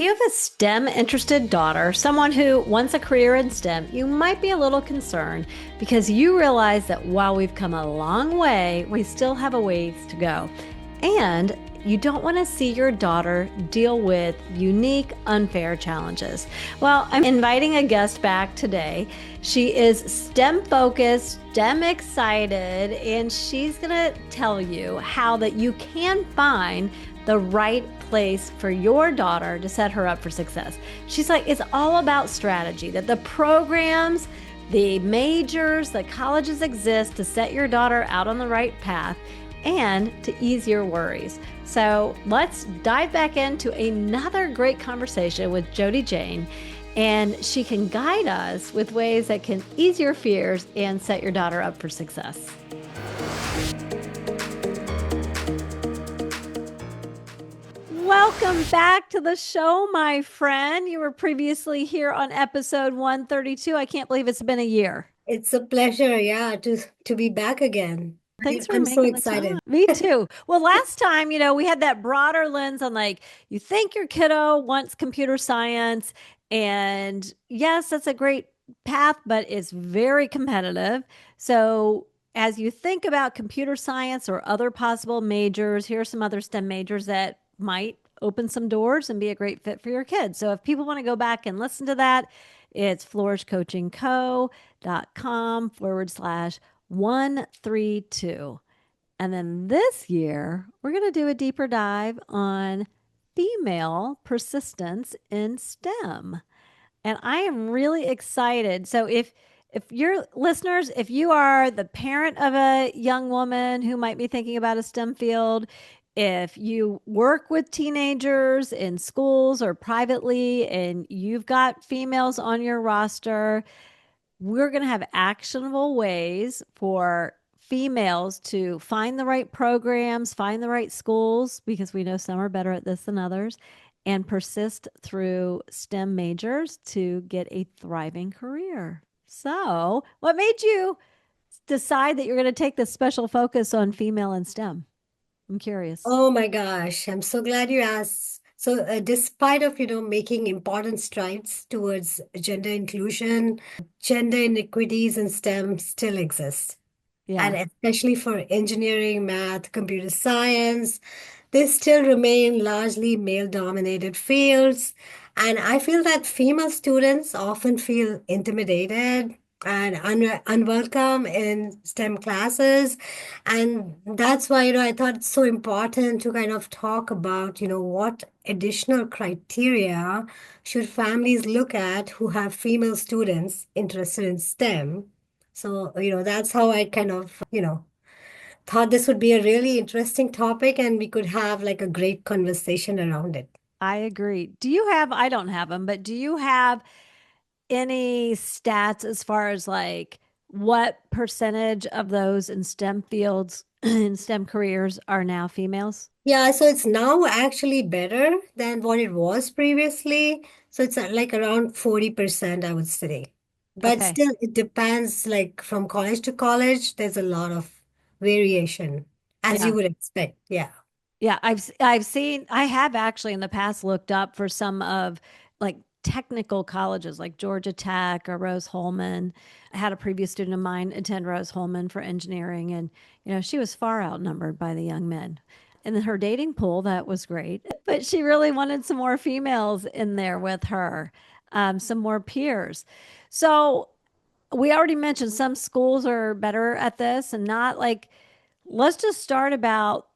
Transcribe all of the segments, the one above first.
If you have a STEM interested daughter, someone who wants a career in STEM, you might be a little concerned because you realize that while we've come a long way, we still have a ways to go. And you don't want to see your daughter deal with unique, unfair challenges. Well, I'm inviting a guest back today. She is STEM focused, STEM excited, and she's going to tell you how that you can find the right place for your daughter to set her up for success. She's like, it's all about strategy, that the programs, the majors, the colleges exist to set your daughter out on the right path and to ease your worries. So let's dive back into another great conversation with Jyoti Jain, and she can guide us with ways that can ease your fears and set your daughter up for success. Welcome back to the show, my friend. You were previously here on episode 132. I can't believe it's been a year. It's a pleasure, yeah, to be back again. Thanks for I'm so making the time. excited. Me too. Well, last time, we had that broader lens on like, you think your kiddo wants computer science. And yes, that's a great path, but it's very competitive. So, as you think about computer science or other possible majors, here are some other STEM majors that might open some doors and be a great fit for your kids. So, if people want to go back and listen to that, it's flourishcoachingco.com/132. And then this year, we're going to do a deeper dive on female persistence in STEM. And I am really excited. So if your listeners, if you are the parent of a young woman who might be thinking about a STEM field, if you work with teenagers in schools or privately and you've got females on your roster, we're going to have actionable ways for females to find the right programs, find the right schools, because we know some are better at this than others, and persist through STEM majors to get a thriving career. So, what made you decide that you're going to take this special focus on female and STEM? I'm curious. Oh my gosh, I'm so glad you asked. So, despite of, making important strides towards gender inclusion, gender inequities in STEM still exist. And Yeah. especially for engineering, math, computer science, they still remain largely male-dominated fields. And I feel that female students often feel intimidated and unwelcome in STEM classes. And that's why, I thought it's so important to kind of talk about, what additional criteria should families look at who have female students interested in STEM. So, that's how I kind of, thought this would be a really interesting topic and we could have like a great conversation around it. I agree. Do you have, I don't have them, but do you have any stats as far as like what percentage of those in STEM fields in STEM careers are now females? Yeah, so it's now actually better than what it was previously. So it's like around 40%, I would say. But Okay. still, it depends, like from college to college, there's a lot of variation, as you Yeah. would expect. Yeah. Yeah, I've seen I have actually in the past looked up for some of like technical colleges like Georgia Tech or Rose Holman. I had a previous student of mine attend Rose Holman for engineering, and she was far outnumbered by the young men. And then her dating pool, that was great, but she really wanted some more females in there with her, some more peers. So we already mentioned some schools are better at this and not like, let's just start about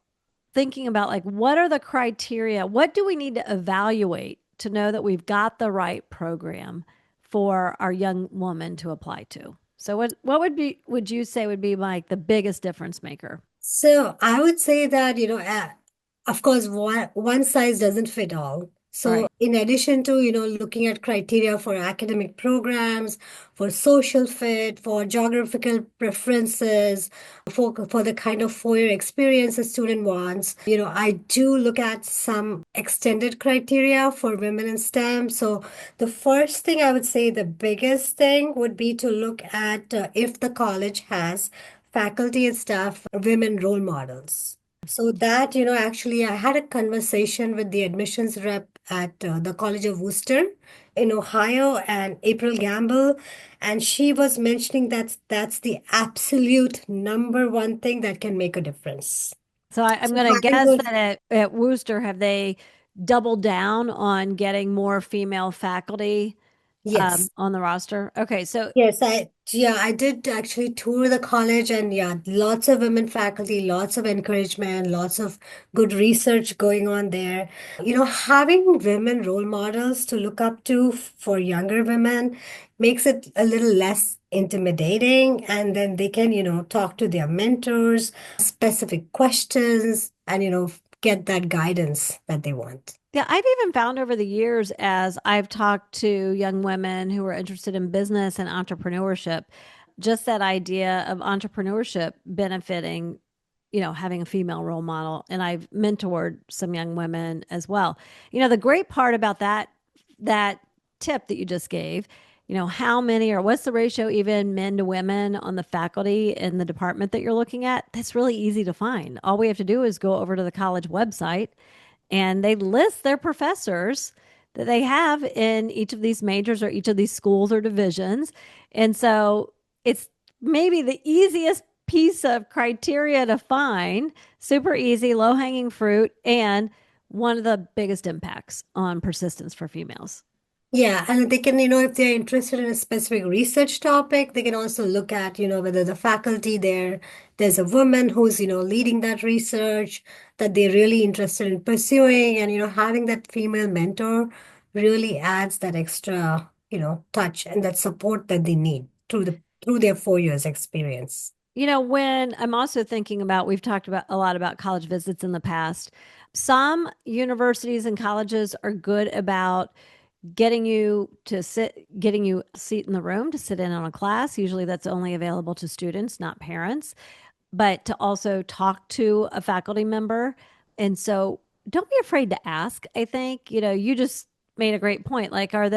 thinking about like what are the criteria? What do we need to evaluate to know that we've got the right program for our young woman to apply to? So what would you say would be like the biggest difference maker? So I would say that, of course, one size doesn't fit all. So Right. in addition to, looking at criteria for academic programs, for social fit, for geographical preferences, for the kind of four-year experience a student wants, I do look at some extended criteria for women in STEM. So the first thing I would say, the biggest thing would be to look at if the college has faculty and staff are women role models. So that, actually, I had a conversation with the admissions rep at the College of Worcester in Ohio and April Gamble, and she was mentioning that's the absolute number one thing that can make a difference. So I'm So going to having guess those, that at Worcester, have they doubled down on getting more female faculty yes. on the roster? Okay, so I did actually tour the college and yeah, lots of women faculty, lots of encouragement, lots of good research going on there. Having women role models to look up to for younger women makes it a little less intimidating, and then they can, talk to their mentors, specific questions, and, get that guidance that they want. yeah, I've even found over the years as I've talked to young women who are interested in business and entrepreneurship, just that idea of entrepreneurship benefiting, having a female role model. And I've mentored some young women as well. The great part about that tip that you just gave, how many or what's the ratio even men to women on the faculty in the department that you're looking at? That's really easy to find. All we have to do is go over to the college website and they list their professors that they have in each of these majors or each of these schools or divisions. And so it's maybe the easiest piece of criteria to find, super easy, low hanging fruit, and one of the biggest impacts on persistence for females. Yeah, and they can, if they're interested in a specific research topic, they can also look at, whether the faculty there's a woman who's, leading that research that they're really interested in pursuing. And, having that female mentor really adds that extra, touch and that support that they need through their 4 years experience. When I'm also thinking about, we've talked about a lot about college visits in the past. Some universities and colleges are good about getting you a seat in the room to sit in on a class. Usually that's only available to students, not parents, but to also talk to a faculty member. And so don't be afraid to ask. I think, you just made a great point. Like, are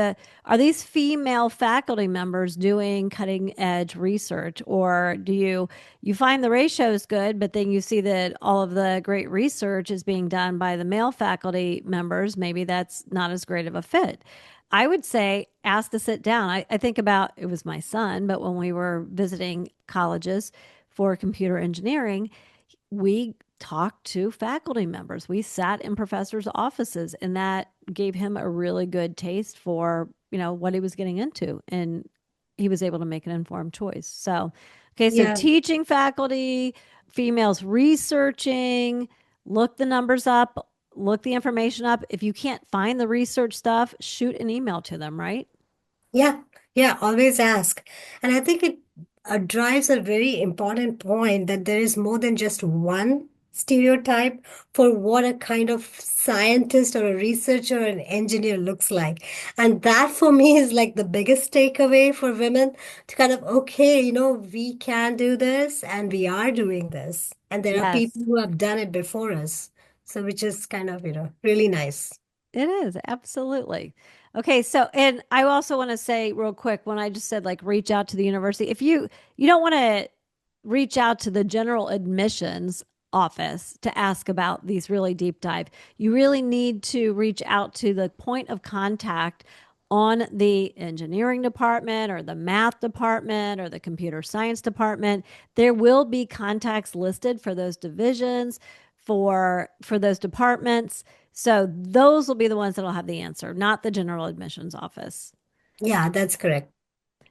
these female faculty members doing cutting edge research, or do you find the ratios good, but then you see that all of the great research is being done by the male faculty members? Maybe that's not as great of a fit. I would say ask to sit down. I think about, it was my son, but when we were visiting colleges for computer engineering, we talked to faculty members. We sat in professors' offices, and that gave him a really good taste for, what he was getting into. And he was able to make an informed choice. So, okay, so Yeah. teaching faculty, females researching, look the numbers up, look the information up. If you can't find the research stuff, shoot an email to them, right? Yeah, yeah, always ask. And I think it drives a very important point that there is more than just one stereotype for what a kind of scientist or a researcher or an engineer looks like. And that for me is like the biggest takeaway for women to kind of, okay, we can do this and we are doing this. And there are people Yes. who have done it before us. So, which is kind of, really nice. It is, absolutely. Okay, so and I also want to say real quick when I just said like reach out to the university. If you don't want to reach out to the general admissions office to ask about these really deep dive, you really need to reach out to the point of contact on the engineering department or the math department or the computer science department. There will be contacts listed for those divisions, for those departments. So those will be the ones that'll have the answer, not the general admissions office. Yeah, that's correct.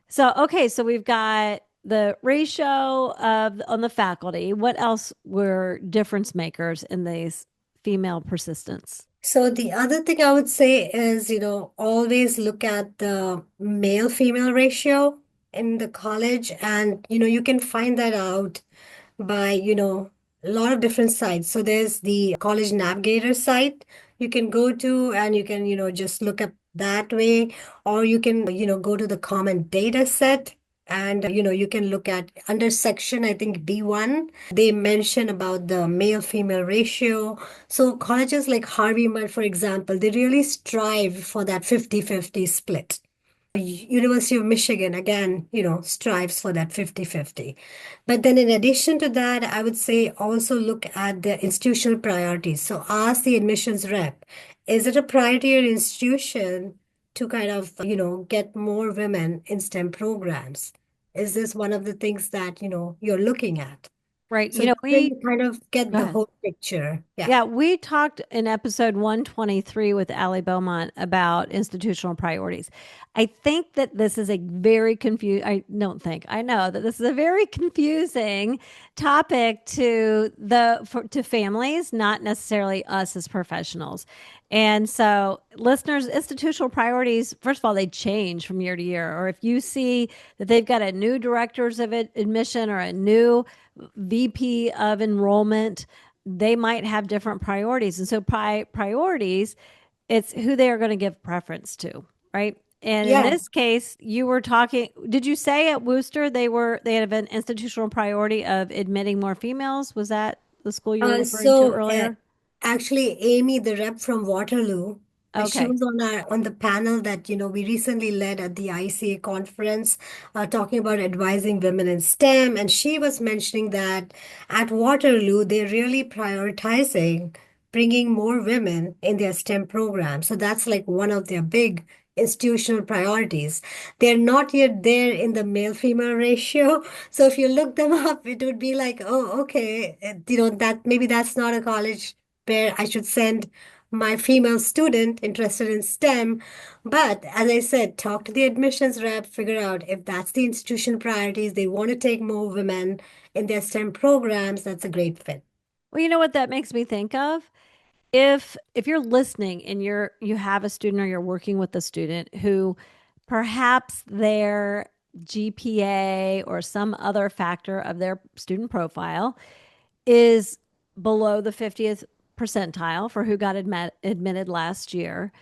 So okay, so we've got the ratio of on the faculty. What else were difference makers in these female persistence? So the other thing I would say is, always look at the male-female ratio in the college, and you can find that out by, a lot of different sites. So there's the College Navigator site you can go to, and you can, just look up that way, or you can, go to the Common Data Set. And you can look at under section, I think B1, they mention about the male-female ratio. So colleges like Harvey Mudd, for example, they really strive for that 50-50 split. University of Michigan, again, strives for that 50-50. But then in addition to that, I would say also look at the institutional priorities. So ask the admissions rep, is it a priority in your institution to kind of, get more women in STEM programs? Is this one of the things that, you're looking at? Right. So that way you kind of get Go the ahead. whole picture. Yeah. Yeah, we talked in episode 123 with Allie Beaumont about institutional priorities. I think that this is a very I don't think, I know that this is a very confusing topic to families, not necessarily us as professionals. And so, listeners, institutional priorities, first of all, they change from year to year. Or if you see that they've got a new directors of admission or a new VP of enrollment, they might have different priorities. And so priorities, it's who they are going to give preference to, right? And in Yeah. this case, you were talking, did you say at Worcester they had an institutional priority of admitting more females? Was that the school you were referring to So earlier? actually, Amy, the rep from Waterloo, she Okay. was on the panel that we recently led at the ICA conference, talking about advising women in STEM, and she was mentioning that at Waterloo they're really prioritizing bringing more women in their STEM program. So that's like one of their big institutional priorities. They're not yet there in the male-female ratio. So if you look them up, it would be like, oh, okay, that maybe that's not a college where I should send my female student interested in STEM. But as I said, talk to the admissions rep, figure out if that's the institution priorities. They want to take more women in their STEM programs. That's a great fit. Well, you know what that makes me think of? If you're listening and you have a student or you're working with a student who perhaps their GPA or some other factor of their student profile is below the 50th percentile for who got admitted last year,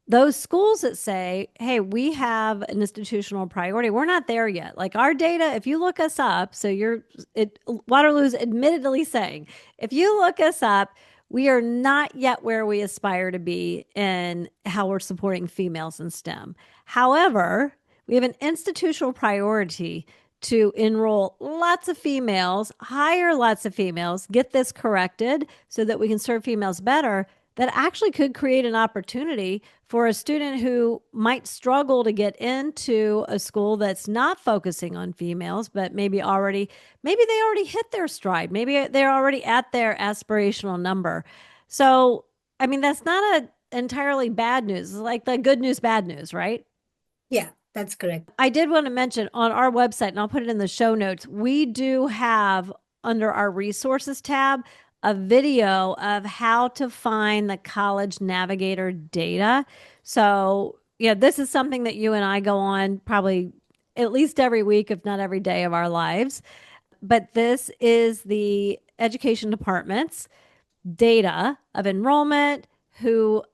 those schools that say, hey, we have an institutional priority, we're not there yet. Like our data, if you look us up, Waterloo's admittedly saying, if you look us up, we are not yet where we aspire to be in how we're supporting females in STEM. However, we have an institutional priority to enroll lots of females, hire lots of females, get this corrected so that we can serve females better. That actually could create an opportunity for a student who might struggle to get into a school that's not focusing on females, but maybe they already hit their stride. Maybe they're already at their aspirational number. So, I mean, that's not a entirely bad news. It's like the good news, bad news, right? Yeah, that's correct. I did want to mention on our website, and I'll put it in the show notes, we do have under our resources tab a video of how to find the College Navigator data. So, yeah, this is something that you and I go on probably at least every week, if not every day of our lives. But this is the education department's data of enrollment,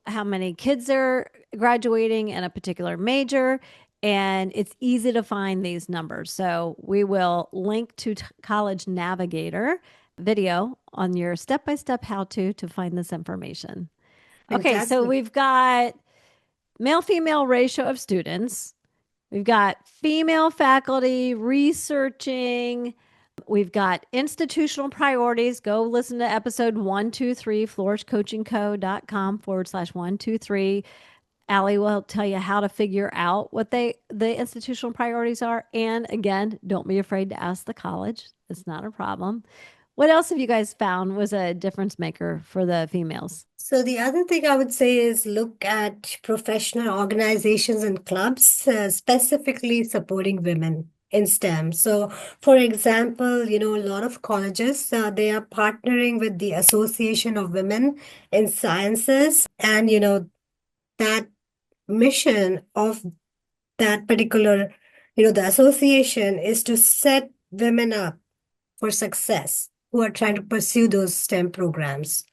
how many kids are graduating in a particular major, and it's easy to find these numbers. So we will link to College Navigator video on your step-by-step how to find this information. Okay, so Fantastic. we've got male female ratio of students. We've got female faculty researching. We've got institutional priorities. Go listen to episode 123, flourishcoachingco.com/123. Allie will tell you how to figure out what the institutional priorities are. And again, don't be afraid to ask the college. It's not a problem. What else have you guys found was a difference maker for the females? So the other thing I would say is look at professional organizations and clubs, specifically supporting women in STEM. So, for example, a lot of colleges, they are partnering with the Association of Women in Sciences, and that mission of that particular, the association is to set women up for success who are trying to pursue those STEM programs.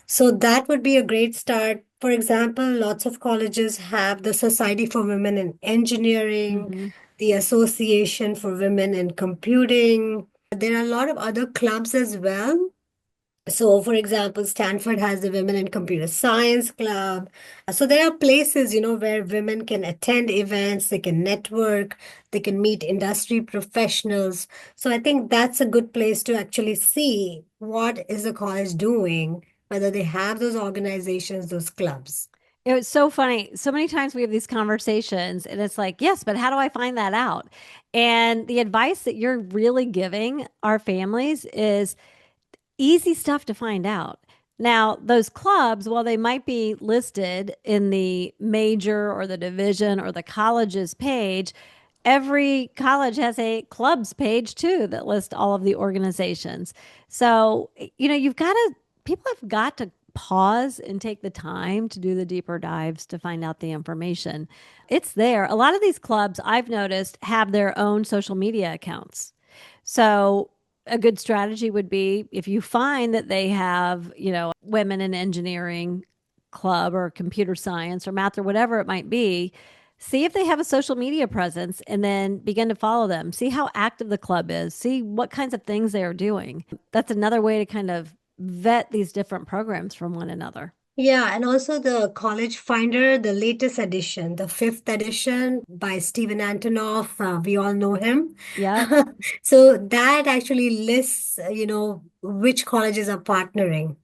So that would be a great start. For example, lots of colleges have the Society for Women in Engineering, Mm-hmm. the Association for Women in Computing. There are a lot of other clubs as well So, for example, Stanford has the Women in Computer Science Club. So there are places, where women can attend events, they can network, they can meet industry professionals. So I think that's a good place to actually see what is the college doing, whether they have those organizations, those clubs. It was so funny. So many times we have these conversations, and it's like, yes, but how do I find that out? And the advice that you're really giving our families is easy stuff to find out. Now, those clubs, while they might be listed in the major or the division or the college's page, every college has a clubs page too that lists all of the organizations. So, you've got to, people have got to pause and take the time to do the deeper dives to find out the information. It's there. A lot of these clubs I've noticed have their own social media accounts. So a good strategy would be if you find that they have, women in engineering club or computer science or math or whatever it might be, see if they have a social media presence and then begin to follow them. See how active the club is. See what kinds of things they are doing. That's another way to kind of vet these different programs from one another. Yeah, and also the College Finder, the latest edition, the fifth edition by Stephen Antonoff. We all know him. Yep. So that actually lists, which colleges are partnering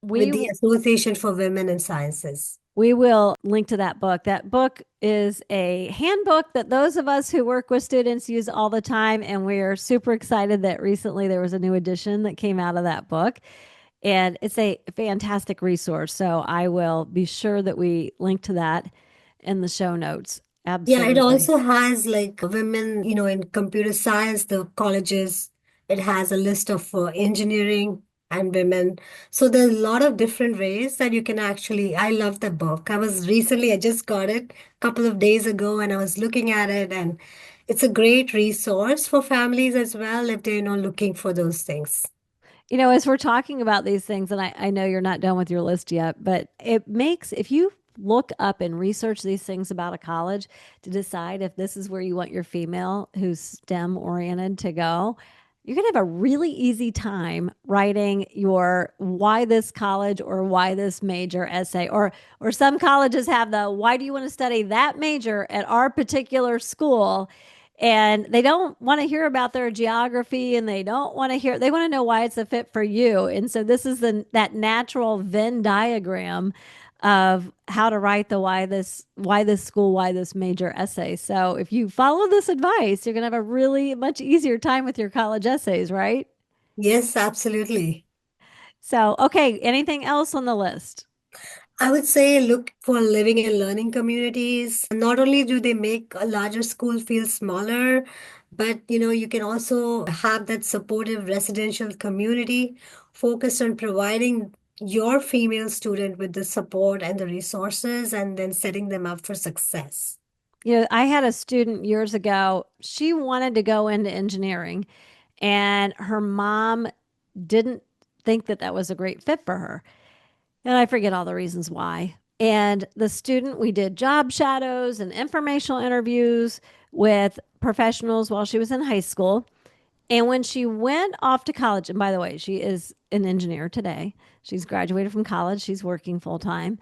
with We the Association for Women in Sciences. We will link to that book. That book is a handbook that those of us who work with students use all the time. And we're super excited that recently there was a new edition that came out of that book. And it's a fantastic resource. So I will be sure that we link to that in the show notes. Yeah, it Absolutely. also has like women, in computer science, the colleges. It has a list of engineering and women. So there's a lot of different ways that you can actually. I love the book. I just got it a couple of days ago and I was looking at it, and it's a great resource for families as well if they're, looking for those things. As we're talking about these things, and I know you're not done with your list yet, but it makes, if you look up and research these things about a college to decide if this is where you want your female who's STEM oriented to go, you're going to have a really easy time writing your why this college or why this major essay, or some colleges have the why do you want to study that major at our particular school, and they don't want to hear about their geography, and they don't want to hear, they want to know why it's a fit for you. And so this is that natural Venn diagram of how to write the why this school, why this major essay. So if you follow this advice, you're going to have a really much easier time with your college essays, right? Yes, absolutely. So, okay, anything else on the list? I would say look for living and learning communities. Not only do they make a larger school feel smaller, but you can also have that supportive residential community focused on providing your female student with the support and the resources and then setting them up for success. I had a student years ago. She wanted to go into engineering, and her mom didn't think that that was a great fit for her. And I forget all the reasons why. And the student, we did job shadows and informational interviews with professionals while she was in high school. And when she went off to college, and by the way, she is an engineer today, she's graduated from college, she's working full time.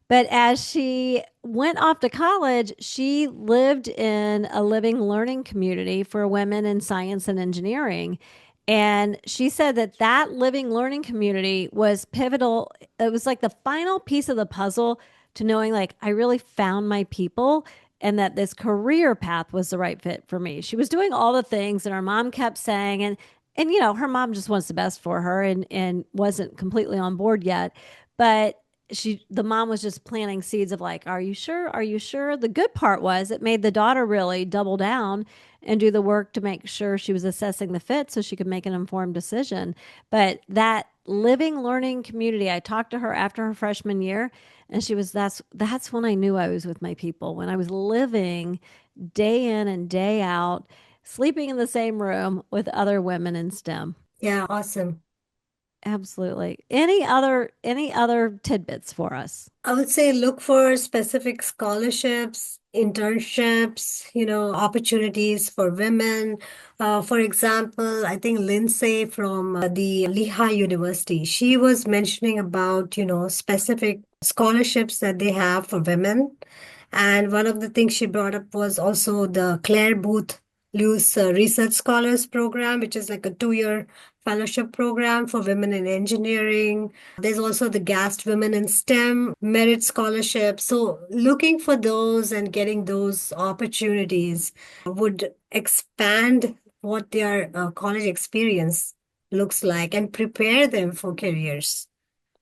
But as she went off to college, she lived in a living learning community for women in science and engineering. And she said that that living learning community was pivotal. It was like the final piece of the puzzle to knowing, like, I really found my people and that this career path was the right fit for me. She was doing all the things that her mom kept saying, and her mom just wants the best for her and wasn't completely on board yet. But the mom was just planting seeds of like, are you sure? Are you sure? The good part was it made the daughter really double down and do the work to make sure she was assessing the fit so she could make an informed decision. But that living learning community, I talked to her after her freshman year, and she was that's when I knew I was with my people, when I was living day in and day out, sleeping in the same room with other women in STEM. Yeah, awesome. Absolutely. Any other tidbits for us? I would say look for specific scholarships internships, opportunities for women. For example, I think Lindsay from the Lehigh University, she was mentioning about, specific scholarships that they have for women. And one of the things she brought up was also the Claire Booth Lewis Research Scholars Program, which is like a 2-year fellowship program for women in engineering. There's also the GAST Women in STEM Merit Scholarship. So, looking for those and getting those opportunities would expand what their college experience looks like and prepare them for careers.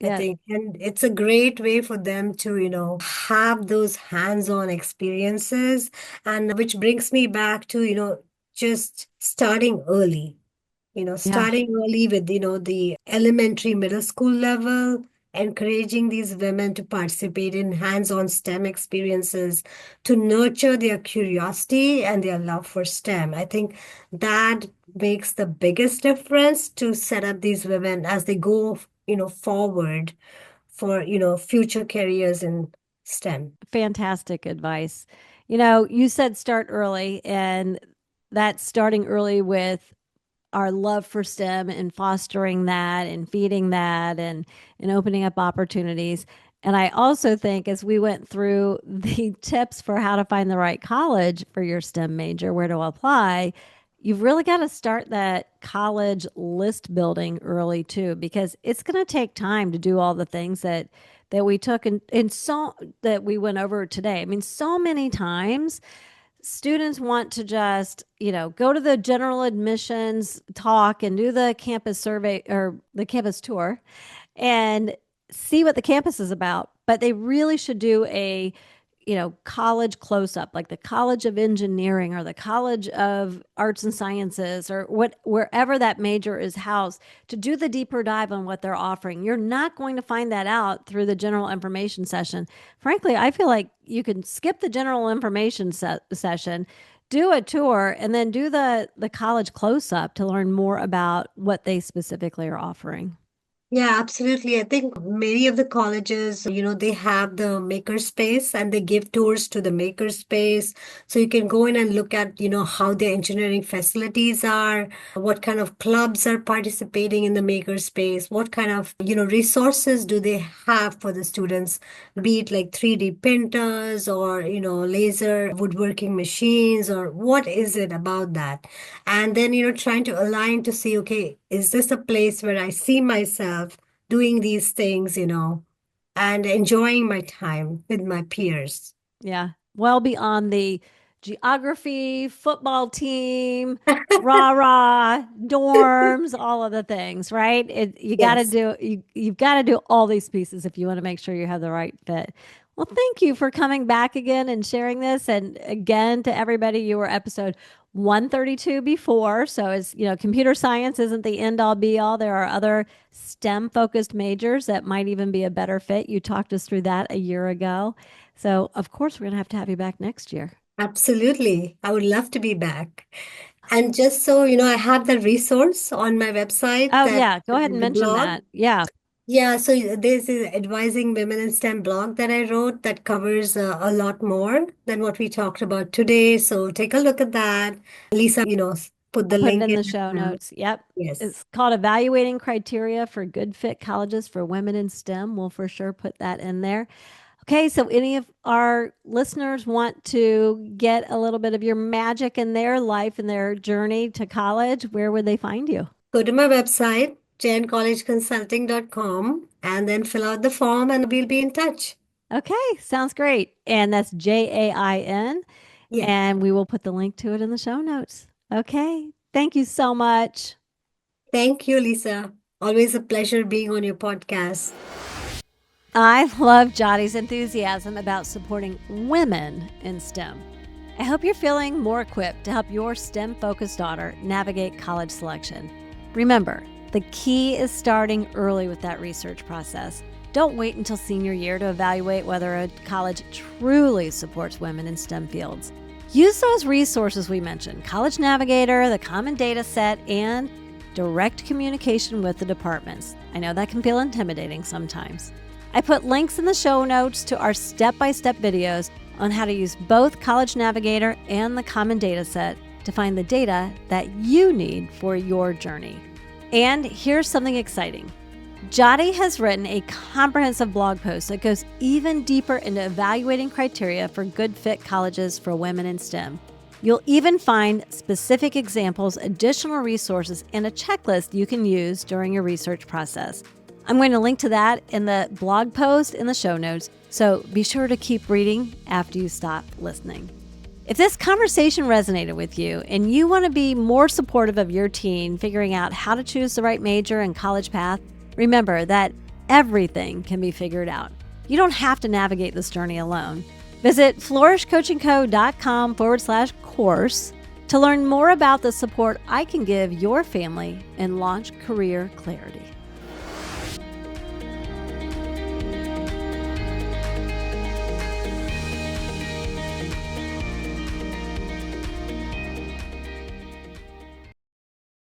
I Yeah. think, and it's a great way for them to, have those hands-on experiences. And which brings me back to, just starting early Yeah. starting early with, the elementary middle school level, encouraging these women to participate in hands-on STEM experiences to nurture their curiosity and their love for STEM. I think that makes the biggest difference to set up these women as they go, forward for, future careers in STEM. Fantastic advice. You said start early, and that's starting early with our love for STEM and fostering that and feeding that and opening up opportunities. And I also think as we went through the tips for how to find the right college for your STEM major, where to apply, you've really got to start that college list building early too, because it's going to take time to do all the things that we took and so that we went over today. I mean, so many times students want to just, go to the general admissions talk and do the campus survey or the campus tour and see what the campus is about. But they really should do a, college close up, like the College of Engineering or the College of Arts and Sciences or wherever that major is housed, to do the deeper dive on what they're offering. You're not going to find that out through the general information session. Frankly, I feel like you can skip the general information session, do a tour, and then do the college close up to learn more about what they specifically are offering. Yeah, absolutely. I think many of the colleges, they have the maker space and they give tours to the maker space. So you can go in and look at, how their engineering facilities are, what kind of clubs are participating in the maker space, what kind of, resources do they have for the students, be it like 3D printers or, laser woodworking machines, or what is it about that? And then, trying to align to see, okay, is this a place where I see myself doing these things, and enjoying my time with my peers? Yeah. Well beyond the geography, football team, rah rah, dorms, all of the things, right? You got to Yes. do you've got to do all these pieces if you want to make sure you have the right fit. Well, thank you for coming back again and sharing this. And again, to everybody, you were episode 132 before. So it's, computer science isn't the end all be all. There are other STEM focused majors that might even be a better fit. You talked us through that a year ago. So, of course, we're going to have you back next year. Absolutely. I would love to be back. And just so I have the resource on my website, Oh, that yeah. Go ahead and the mention blog. that. Yeah. Yeah, so there's an Advising Women in STEM blog that I wrote that covers a lot more than what we talked about today. So take a look at that. Lisa, put I'll the put it link in in the as show well. notes. Yep. Yes. It's called Evaluating Criteria for Good Fit Colleges for Women in STEM. We'll for sure put that in there. Okay, so any of our listeners want to get a little bit of your magic in their life and their journey to college, where would they find you? Go to my website, jaincollegeconsulting.com, and then fill out the form and we'll be in touch. Okay, sounds great. And that's JAIN. Yeah. And we will put the link to it in the show notes. Okay, thank you so much. Thank you, Lisa. Always a pleasure being on your podcast. I love Jyoti's enthusiasm about supporting women in STEM. I hope you're feeling more equipped to help your STEM focused daughter navigate college selection. Remember, the key is starting early with that research process. Don't wait until senior year to evaluate whether a college truly supports women in STEM fields. Use those resources we mentioned: College Navigator, the Common Data Set, and direct communication with the departments. I know that can feel intimidating sometimes. I put links in the show notes to our step-by-step videos on how to use both College Navigator and the Common Data Set to find the data that you need for your journey. And here's something exciting. Jyoti has written a comprehensive blog post that goes even deeper into evaluating criteria for good fit colleges for women in STEM. You'll even find specific examples, additional resources, and a checklist you can use during your research process. I'm going to link to that in the blog post in the show notes, so be sure to keep reading after you stop listening. If this conversation resonated with you and you want to be more supportive of your teen figuring out how to choose the right major and college path, remember that everything can be figured out. You don't have to navigate this journey alone. Visit flourishcoachingco.com/course to learn more about the support I can give your family and launch career clarity.